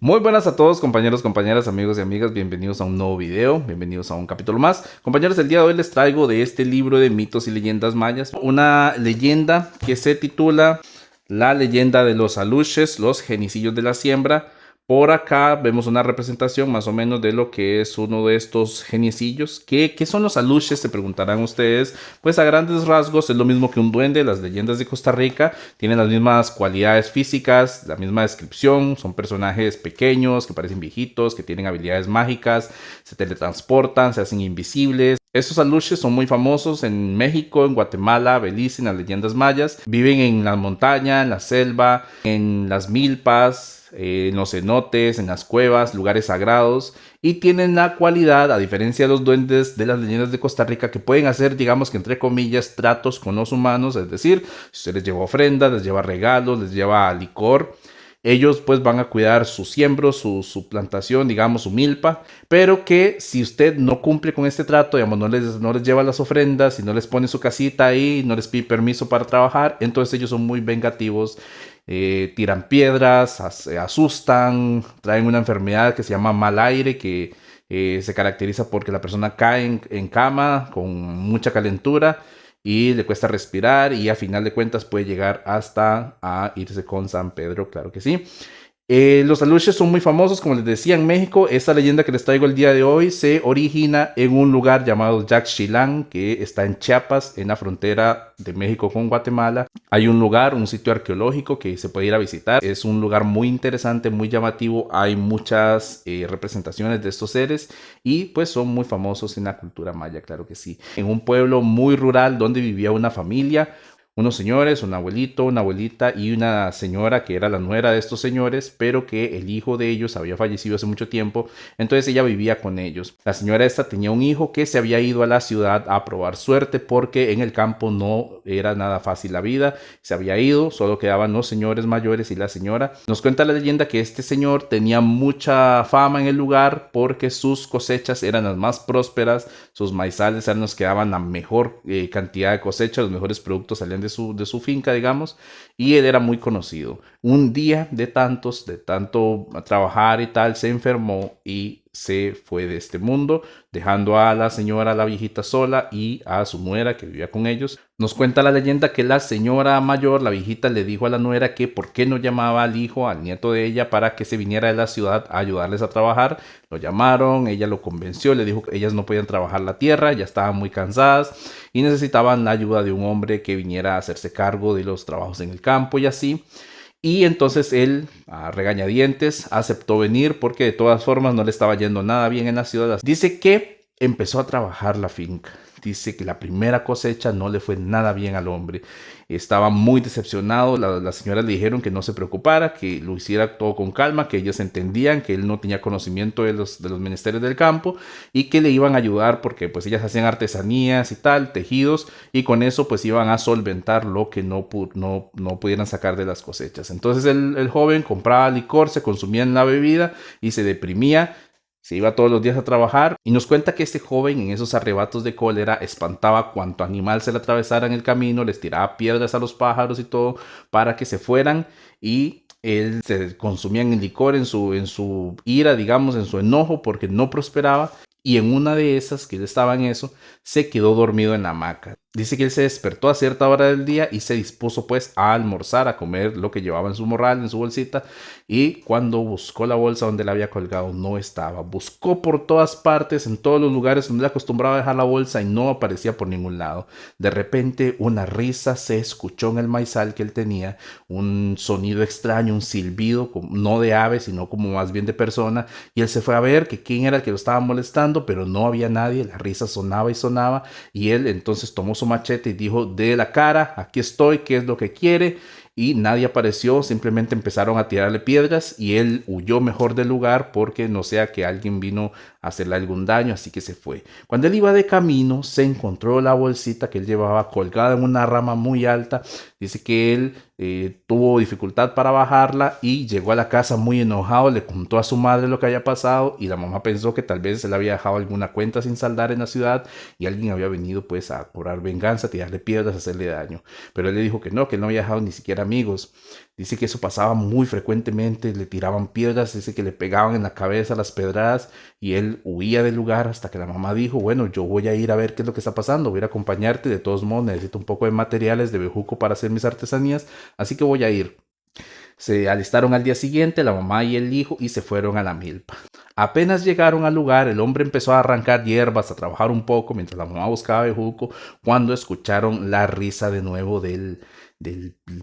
Muy buenas a todos, compañeros, compañeras, amigos y amigas, bienvenidos a un nuevo video, bienvenidos a un capítulo más. Compañeros, el día de hoy les traigo de este libro de mitos y leyendas mayas una leyenda que se titula La leyenda de los aluches, los genicillos de la siembra. Por acá vemos una representación más o menos de lo que es uno de estos geniecillos. ¿Qué son los aluches? Se preguntarán ustedes. Pues a grandes rasgos es lo mismo que un duende. Las leyendas de Costa Rica tienen las mismas cualidades físicas, la misma descripción. Son personajes pequeños que parecen viejitos, que tienen habilidades mágicas, se teletransportan, se hacen invisibles. Estos aluches son muy famosos en México, en Guatemala, Belice, en las leyendas mayas. Viven en la montaña, en la selva, en las milpas, en los cenotes, en las cuevas, lugares sagrados, y tienen la cualidad, a diferencia de los duendes de las leyendas de Costa Rica, que pueden hacer, digamos que entre comillas, tratos con los humanos, es decir, si usted les lleva ofrendas, les lleva regalos, les lleva licor, ellos pues van a cuidar su siembro, su plantación, digamos su milpa, pero que si usted no cumple con este trato, digamos, no les lleva las ofrendas y no les pone su casita ahí, no les pide permiso para trabajar, entonces ellos son muy vengativos, tiran piedras, asustan, traen una enfermedad que se llama mal aire, que se caracteriza porque la persona cae en cama con mucha calentura y le cuesta respirar y a final de cuentas puede llegar hasta a irse con San Pedro, claro que sí. Los aluches son muy famosos, como les decía, en México. Esta leyenda que les traigo el día de hoy se origina en un lugar llamado Yaxchilán, que está en Chiapas, en la frontera de México con Guatemala. Hay un lugar, un sitio arqueológico que se puede ir a visitar. Es un lugar muy interesante, muy llamativo. Hay muchas representaciones de estos seres y pues son muy famosos en la cultura maya, claro que sí. En un pueblo muy rural donde vivía una familia, unos señores, un abuelito, una abuelita y una señora que era la nuera de estos señores, pero que el hijo de ellos había fallecido hace mucho tiempo, entonces ella vivía con ellos. La señora esta tenía un hijo que se había ido a la ciudad a probar suerte porque en el campo no era nada fácil la vida, se había ido, solo quedaban los señores mayores y la señora. Nos cuenta la leyenda que este señor tenía mucha fama en el lugar porque sus cosechas eran las más prósperas, sus maizales eran los que daban la mejor cantidad de cosecha, los mejores productos salían de su finca, digamos, y él era muy conocido. Un día de tanto trabajar y tal, se enfermó y se fue de este mundo, dejando a la señora, la viejita sola y a su nuera que vivía con ellos. Nos cuenta la leyenda que la señora mayor, la viejita, le dijo a la nuera que por qué no llamaba al hijo, al nieto de ella, para que se viniera de la ciudad a ayudarles a trabajar. Lo llamaron, ella lo convenció, le dijo que ellas no podían trabajar la tierra, ya estaban muy cansadas y necesitaban la ayuda de un hombre que viniera a hacerse cargo de los trabajos en el campo y así. Y entonces él, a regañadientes, aceptó venir porque de todas formas no le estaba yendo nada bien en la ciudad. Dice que empezó a trabajar la finca. Dice que la primera cosecha no le fue nada bien al hombre. Estaba muy decepcionado. Las señoras le dijeron que no se preocupara, que lo hiciera todo con calma, que ellas entendían que él no tenía conocimiento de los menesteres del campo y que le iban a ayudar porque pues ellas hacían artesanías y tal, tejidos, y con eso pues iban a solventar lo que no pudieran sacar de las cosechas. Entonces el joven compraba licor, se consumía en la bebida y se deprimía. Se iba todos los días a trabajar y nos cuenta que este joven en esos arrebatos de cólera espantaba cuanto animal se le atravesara en el camino, les tiraba piedras a los pájaros y todo para que se fueran, y él se consumía en el licor en su ira, digamos, en su enojo porque no prosperaba. Y en una de esas, que él estaba en eso, se quedó dormido en la hamaca. Dice que él se despertó a cierta hora del día y se dispuso pues a almorzar, a comer lo que llevaba en su morral, en su bolsita. Y cuando buscó la bolsa donde la había colgado, no estaba. Buscó por todas partes, en todos los lugares donde le acostumbraba a dejar la bolsa, y no aparecía por ningún lado. De repente una risa se escuchó en el maizal que él tenía, un sonido extraño, un silbido, no de ave, sino como más bien de persona. Y él se fue a ver que quién era el que lo estaba molestando, pero no había nadie. La risa sonaba y sonaba, y él entonces tomó su machete y dijo: de la cara, aquí estoy, ¿qué es lo que quiere? Y nadie apareció, simplemente empezaron a tirarle piedras y él huyó mejor del lugar porque no sea que alguien vino a hacerle algún daño, así que se fue. Cuando él iba de camino, se encontró la bolsita que él llevaba colgada en una rama muy alta. Dice que él tuvo dificultad para bajarla y llegó a la casa muy enojado, le contó a su madre lo que había pasado, y la mamá pensó que tal vez él había dejado alguna cuenta sin saldar en la ciudad y alguien había venido pues a cobrar venganza, a tirarle piedras, a hacerle daño. Pero él le dijo que no había dejado ni siquiera amigos. Dice que eso pasaba muy frecuentemente, le tiraban piedras, dice que le pegaban en la cabeza las pedradas y él huía del lugar hasta que la mamá dijo, bueno, yo voy a ir a ver qué es lo que está pasando, voy a ir a acompañarte, de todos modos necesito un poco de materiales de bejuco para hacer mis artesanías, así que voy a ir. Se alistaron al día siguiente la mamá y el hijo y se fueron a la milpa. Apenas llegaron al lugar, el hombre empezó a arrancar hierbas, a trabajar un poco mientras la mamá buscaba bejuco, cuando escucharon la risa de nuevo del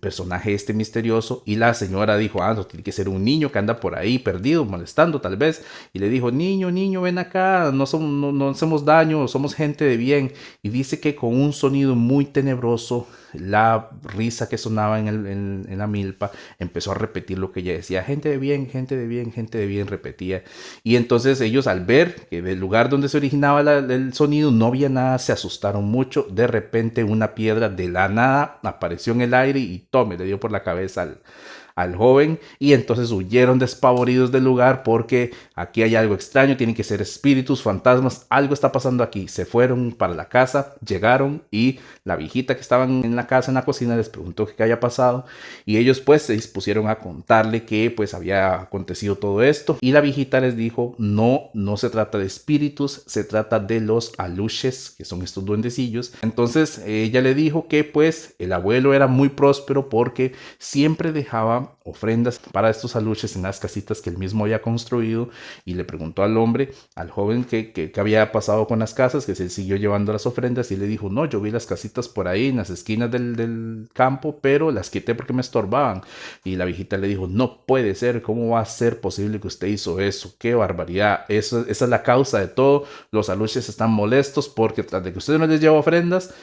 personaje este misterioso y la señora dijo, no, tiene que ser un niño que anda por ahí perdido, molestando tal vez, y le dijo, niño, niño, ven acá, no hacemos daño, somos gente de bien, y dice que con un sonido muy tenebroso, la risa que sonaba en la milpa empezó a repetir lo que ella decía, gente de bien, gente de bien, gente de bien, repetía, y entonces ellos al ver que del lugar donde se originaba el sonido no había nada, se asustaron mucho, de repente una piedra de la nada apareció en el aire y tome, le dio por la cabeza al joven y entonces huyeron despavoridos del lugar porque aquí hay algo extraño, tienen que ser espíritus, fantasmas, algo está pasando aquí. Se fueron para la casa, llegaron y la viejita que estaban en la casa, en la cocina, les preguntó qué había pasado y ellos pues se dispusieron a contarle que pues había acontecido todo esto y la viejita les dijo, no se trata de espíritus, se trata de los aluches, que son estos duendecillos. Entonces ella le dijo que pues el abuelo era muy próspero porque siempre dejaba ofrendas para estos aluches en las casitas que él mismo había construido y le preguntó al hombre, al joven que había pasado con las casas, que se siguió llevando las ofrendas y le dijo, no, yo vi las casitas por ahí en las esquinas del campo, pero las quité porque me estorbaban. Y la viejita le dijo, no puede ser, ¿cómo va a ser posible que usted hizo eso? ¡Qué barbaridad! Esa es la causa de todo, los aluches están molestos porque tras de que usted no les lleva ofrendas,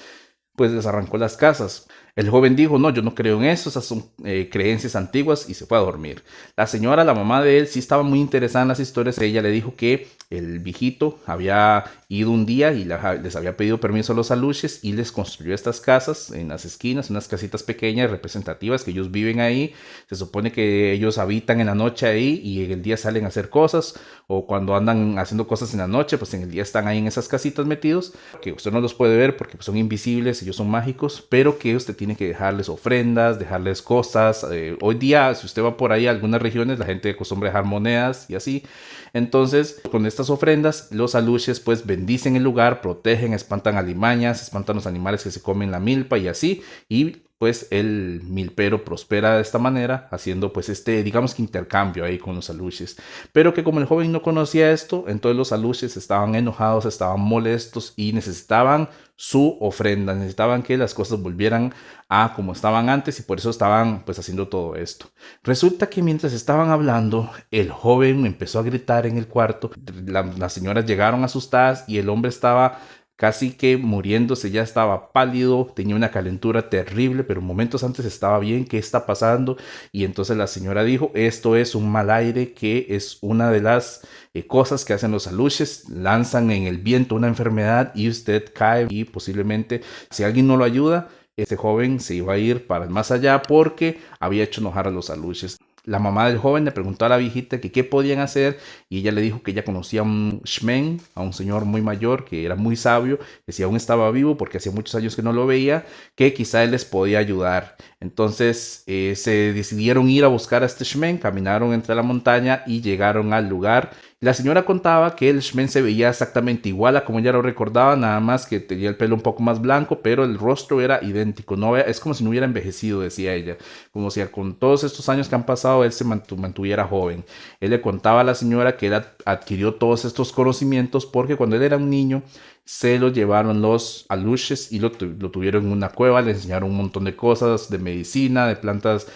pues les arrancó las casas. El joven dijo, no, yo no creo en eso, esas son creencias antiguas y se fue a dormir. La señora, la mamá de él, sí estaba muy interesada en las historias. Ella le dijo que el viejito había ido un día y les había pedido permiso a los aluches y les construyó estas casas en las esquinas, unas casitas pequeñas representativas que ellos viven ahí. Se supone que ellos habitan en la noche ahí y en el día salen a hacer cosas o cuando andan haciendo cosas en la noche, pues en el día están ahí en esas casitas metidos, que usted no los puede ver porque son invisibles, ellos son mágicos, pero que usted tiene que dejarles ofrendas, dejarles cosas. Hoy día, si usted va por ahí a algunas regiones, la gente acostumbra dejar monedas y así. Entonces, con estas ofrendas, los aluches pues bendicen el lugar, protegen, espantan alimañas, espantan los animales que se comen la milpa y así. Y pues el milpero prospera de esta manera, haciendo pues digamos que intercambio ahí con los aluches. Pero que como el joven no conocía esto, entonces los aluches estaban enojados, estaban molestos y necesitaban su ofrenda, necesitaban que las cosas volvieran a como estaban antes y por eso estaban pues haciendo todo esto. Resulta que mientras estaban hablando, el joven empezó a gritar en el cuarto, las señoras llegaron asustadas y el hombre estaba casi que muriéndose, ya estaba pálido, tenía una calentura terrible, pero momentos antes estaba bien. ¿Qué está pasando? Y entonces la señora dijo, esto es un mal aire, que es una de las cosas que hacen los aluches, lanzan en el viento una enfermedad y usted cae y posiblemente si alguien no lo ayuda, este joven se iba a ir para el más allá porque había hecho enojar a los aluches. La mamá del joven le preguntó a la viejita que qué podían hacer y ella le dijo que ella conocía a un shmen, a un señor muy mayor que era muy sabio, que si aún estaba vivo porque hacía muchos años que no lo veía, que quizá él les podía ayudar. Entonces se decidieron ir a buscar a este shmen, caminaron entre la montaña y llegaron al lugar. La señora contaba que el shmen se veía exactamente igual a como ella lo recordaba, nada más que tenía el pelo un poco más blanco, pero el rostro era idéntico, no, es como si no hubiera envejecido, decía ella, como si con todos estos años que han pasado él se mantuviera joven. Él le contaba a la señora que él adquirió todos estos conocimientos porque cuando él era un niño se lo llevaron los aluches y lo tuvieron en una cueva, le enseñaron un montón de cosas de medicina, de plantas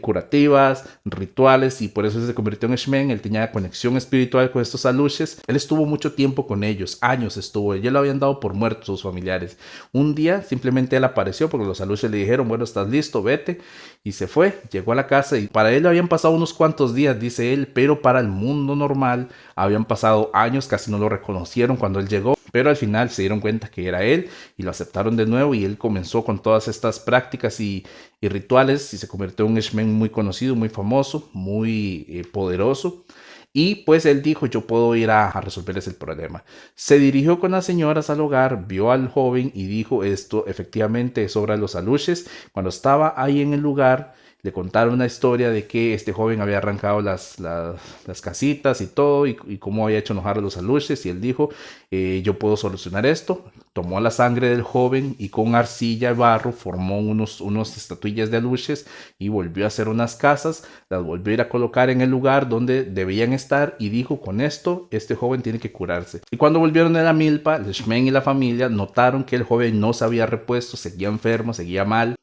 curativas, rituales, y por eso se convirtió en shmen. Él tenía conexión espiritual con estos aluches. Él estuvo mucho tiempo con ellos, años estuvo, ya lo habían dado por muerto sus familiares. Un día simplemente él apareció porque los aluches le dijeron, bueno, estás listo, vete, y se fue, llegó a la casa y para él habían pasado unos cuantos días, dice él, pero para el mundo normal habían pasado años, casi no lo reconocieron cuando él llegó, pero al final se dieron cuenta que era él y lo aceptaron de nuevo y él comenzó con todas estas prácticas y rituales y se convirtió en un shmen muy conocido, muy famoso, muy poderoso. Y pues él dijo, yo puedo ir a resolverles el problema. Se dirigió con las señoras al hogar, vio al joven y dijo, esto efectivamente es obra de los aluches. Cuando estaba ahí en el lugar, le contaron una historia de que este joven había arrancado las casitas y todo, y cómo había hecho enojar a los aluches, y él dijo, yo puedo solucionar esto. Tomó la sangre del joven y con arcilla y barro formó unos estatuillas de aluches y volvió a hacer unas casas, las volvió a ir a colocar en el lugar donde debían estar y dijo, con esto este joven tiene que curarse. Y cuando volvieron de la milpa, el Shmen y la familia notaron que el joven no se había repuesto, seguía enfermo, seguía mal.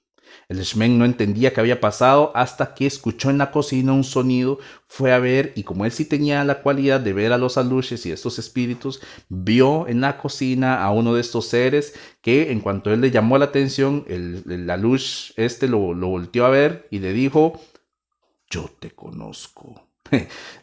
El Shmen no entendía qué había pasado hasta que escuchó en la cocina un sonido, fue a ver y como él sí tenía la cualidad de ver a los aluches y estos espíritus, vio en la cocina a uno de estos seres que en cuanto él le llamó la atención, el alush lo volteó a ver y le dijo, yo te conozco.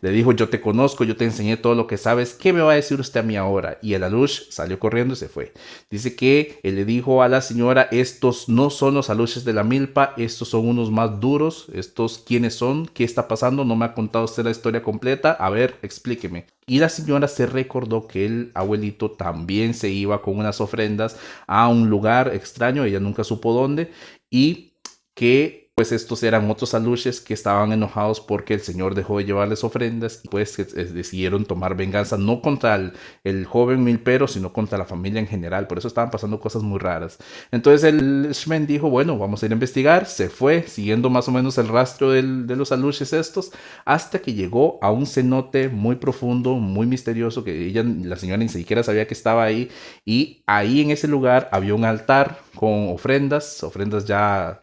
Le dijo, yo te conozco, yo te enseñé todo lo que sabes, ¿qué me va a decir usted a mí ahora? Y el alush salió corriendo y se fue. Dice que él le dijo a la señora, estos no son los alushes de la milpa, estos son unos más duros, estos quiénes son, qué está pasando, no me ha contado usted la historia completa, a ver, explíqueme. Y la señora se recordó que el abuelito también se iba con unas ofrendas a un lugar extraño, ella nunca supo dónde, y que pues estos eran otros aluches que estaban enojados porque el señor dejó de llevarles ofrendas y pues decidieron tomar venganza no contra el joven milpero, sino contra la familia en general. Por eso estaban pasando cosas muy raras. Entonces el Shmen dijo, bueno, vamos a ir a investigar. Se fue siguiendo más o menos el rastro de los aluches estos hasta que llegó a un cenote muy profundo, muy misterioso, que la señora ni siquiera sabía que estaba ahí. Y ahí en ese lugar había un altar con ofrendas ya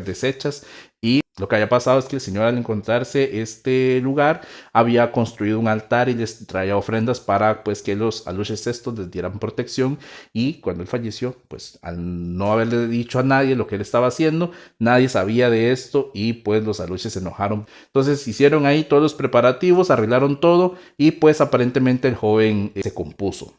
deshechas, y lo que había pasado es que el señor al encontrarse este lugar había construido un altar y les traía ofrendas para pues que los aluches estos les dieran protección, y cuando él falleció pues al no haberle dicho a nadie lo que él estaba haciendo, nadie sabía de esto y pues los aluches se enojaron. Entonces hicieron ahí todos los preparativos, arreglaron todo y pues aparentemente el joven se compuso.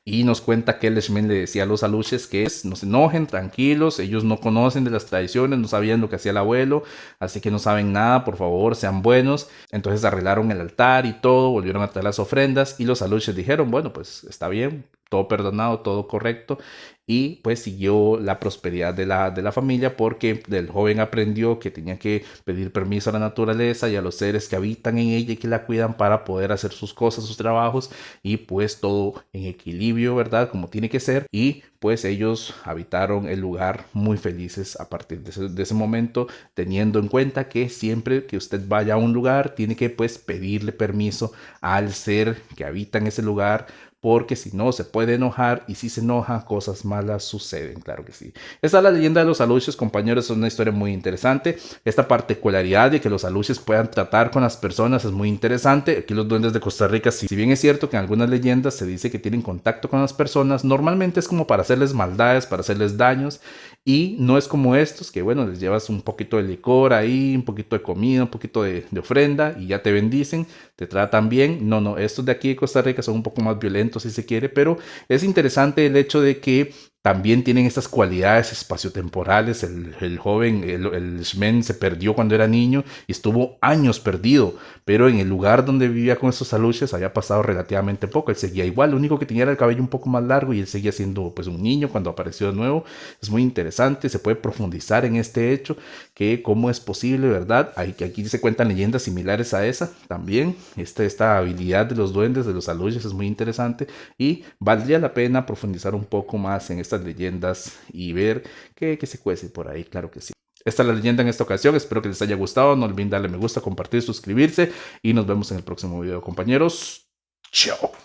Y nos cuenta que el Shmen le decía a los aluches que no se enojen, tranquilos, ellos no conocen de las tradiciones, no sabían lo que hacía el abuelo, así que no saben nada, por favor, sean buenos. Entonces arreglaron el altar y todo, volvieron a traer las ofrendas y los aluches dijeron, bueno, pues está bien, todo perdonado, todo correcto, y pues siguió la prosperidad de la familia porque el joven aprendió que tenía que pedir permiso a la naturaleza y a los seres que habitan en ella y que la cuidan para poder hacer sus cosas, sus trabajos, y pues todo en equilibrio, ¿verdad? Como tiene que ser, y pues ellos habitaron el lugar muy felices a partir de ese momento, teniendo en cuenta que siempre que usted vaya a un lugar tiene que pues pedirle permiso al ser que habita en ese lugar, porque si no se puede enojar y si se enoja cosas malas suceden, claro que sí. Esta es la leyenda de los aluches, compañeros, es una historia muy interesante. Esta particularidad de que los aluches puedan tratar con las personas es muy interesante. Aquí los duendes de Costa Rica, si bien es cierto que en algunas leyendas se dice que tienen contacto con las personas, normalmente es como para hacerles maldades, para hacerles daños, y no es como estos que bueno, les llevas un poquito de licor ahí, un poquito de comida, un poquito de ofrenda y ya te bendicen, te tratan bien. No, estos de aquí de Costa Rica son un poco más violentos si se quiere, pero es interesante el hecho de que también tienen estas cualidades espaciotemporales. El joven, el Shmen se perdió cuando era niño y estuvo años perdido, pero en el lugar donde vivía con estos aluches había pasado relativamente poco. Él seguía igual, lo único que tenía era el cabello un poco más largo y él seguía siendo pues un niño cuando apareció de nuevo. Es muy interesante, se puede profundizar en este hecho, que cómo es posible, ¿verdad? Aquí se cuentan leyendas similares a esa también. Esta habilidad de los duendes, de los aluches, es muy interesante y valdría la pena profundizar un poco más en estas leyendas y ver qué se cuece por ahí, claro que sí. Esta es la leyenda en esta ocasión, espero que les haya gustado, no olviden darle me gusta, compartir, suscribirse y nos vemos en el próximo video, compañeros. Chao.